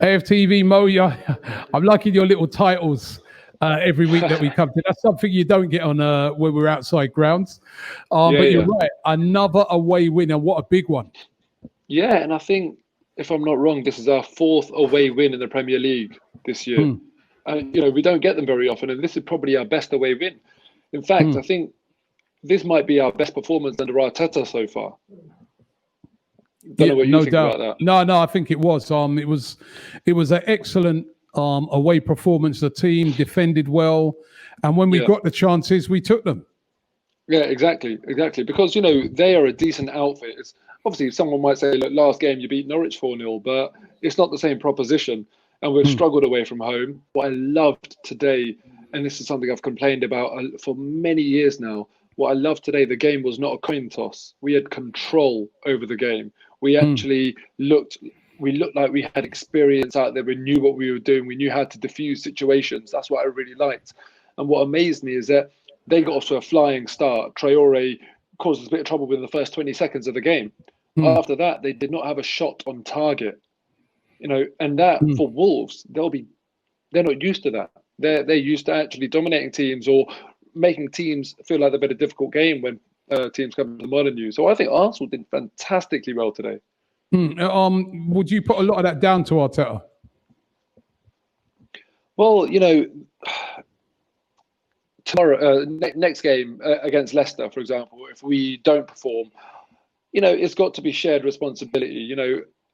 AFTV, Mo, I'm liking your little titles every week that we come to. That's something you don't get on when we're outside grounds. But you're right, another away win, and what a big one. Yeah, and I think, if I'm not wrong, this is our 4th away win in the Premier League this year. And, we don't get them very often, and this is probably our best away win. In fact, I think this might be our best performance under Arteta so far. Don't know what you think about that. No, I think it was. It was an excellent away performance. The team defended well, and when we got the chances, we took them. Yeah, exactly. Because they are a decent outfit. Obviously, someone might say, look, last game you beat Norwich 4-0, but it's not the same proposition. And we've struggled away from home. What I loved today, and this is something I've complained about for many years now, what I loved today, the game was not a coin toss. We had control over the game. We actually looked like we had experience out there. We knew what we were doing. We knew how to diffuse situations. That's what I really liked. And what amazed me is that they got off to a flying start. Traore caused us a bit of trouble within the first 20 seconds of the game. After that, they did not have a shot on target. And that for Wolves, they're not used to that. They're used to actually dominating teams or making teams feel like they've had a difficult game when teams come to the modern news. So I think Arsenal did fantastically well today. Would you put a lot of that down to Arteta? Well, tomorrow, next game against Leicester, for example, if we don't perform, it's got to be shared responsibility.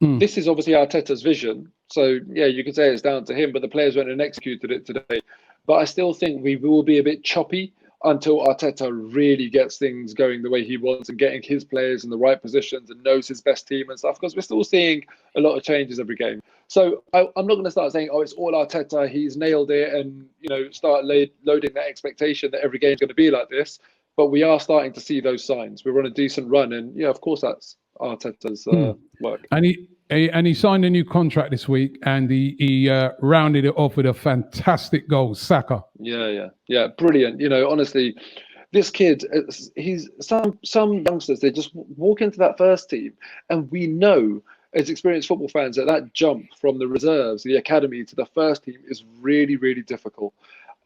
This is obviously Arteta's vision. So, yeah, you could say it's down to him, but the players went and executed it today. But I still think we will be a bit choppy until Arteta really gets things going the way he wants and getting his players in the right positions and knows his best team and stuff, because we're still seeing a lot of changes every game. So I'm not going to start saying, it's all Arteta, he's nailed it, and, start loading that expectation that every game is going to be like this. But we are starting to see those signs. We're on a decent run, and, of course, that's Arteta's work. And he signed a new contract this week, and he rounded it off with a fantastic goal, Saka. Yeah, brilliant. Honestly, this kid, he's some youngsters, they just walk into that first team, and we know as experienced football fans that jump from the reserves, the academy, to the first team is really, really difficult.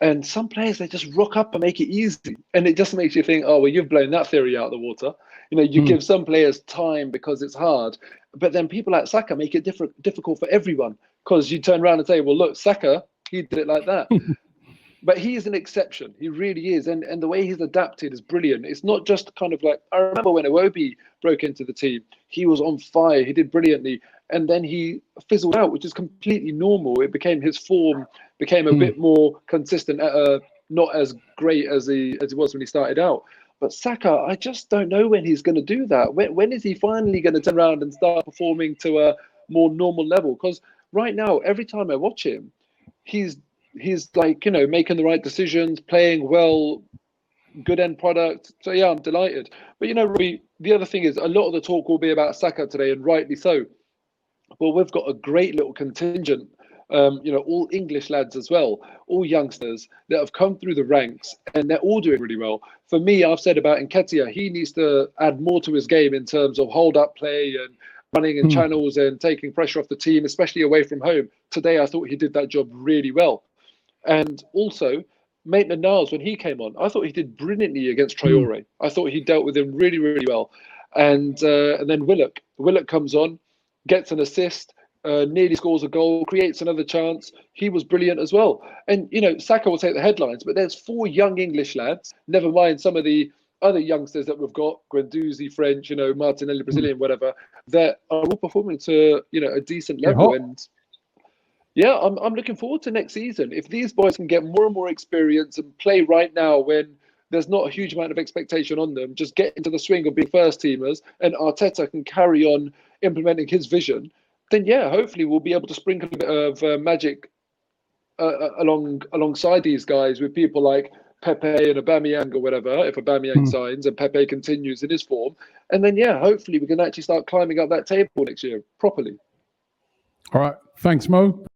And some players, they just rock up and make it easy. And it just makes you think, well, you've blown that theory out of the water. You give some players time because it's hard. But then people like Saka make it difficult for everyone, because you turn around and say, well, look, Saka, he did it like that. But he is an exception. He really is. And the way he's adapted is brilliant. It's not just kind of like, I remember when Iwobi broke into the team, he was on fire. He did brilliantly. And then he fizzled out, which is completely normal. It became his form, became a bit more consistent, not as great as he was when he started out. But Saka, I just don't know when he's going to do that. When is he finally going to turn around and start performing to a more normal level? Because right now, every time I watch him, he's like, making the right decisions, playing well, good end product. So, yeah, I'm delighted. But, Robbie, the other thing is a lot of the talk will be about Saka today, and rightly so. Well, we've got a great little contingent, all English lads as well, all youngsters that have come through the ranks, and they're all doing really well. For me, I've said about Nketiah, he needs to add more to his game in terms of hold-up play and running in channels and taking pressure off the team, especially away from home. Today, I thought he did that job really well. And also, Maitland-Niles, when he came on, I thought he did brilliantly against Traore. I thought he dealt with him really, really well. And then Willock comes on, gets an assist, nearly scores a goal, creates another chance. He was brilliant as well. And, Saka will take the headlines, but there's 4 young English lads, never mind some of the other youngsters that we've got, Guendouzi, French, Martinelli, Brazilian, whatever, that are all performing to, a decent level. And yeah, I'm looking forward to next season. If these boys can get more and more experience and play right now when there's not a huge amount of expectation on them, just get into the swing of being first teamers, and Arteta can carry on implementing his vision, then yeah, hopefully we'll be able to sprinkle a bit of magic alongside these guys with people like Pepe and Aubameyang or whatever, if Aubameyang signs and Pepe continues in his form. And then, yeah, hopefully we can actually start climbing up that table next year properly. All right. Thanks, Mo.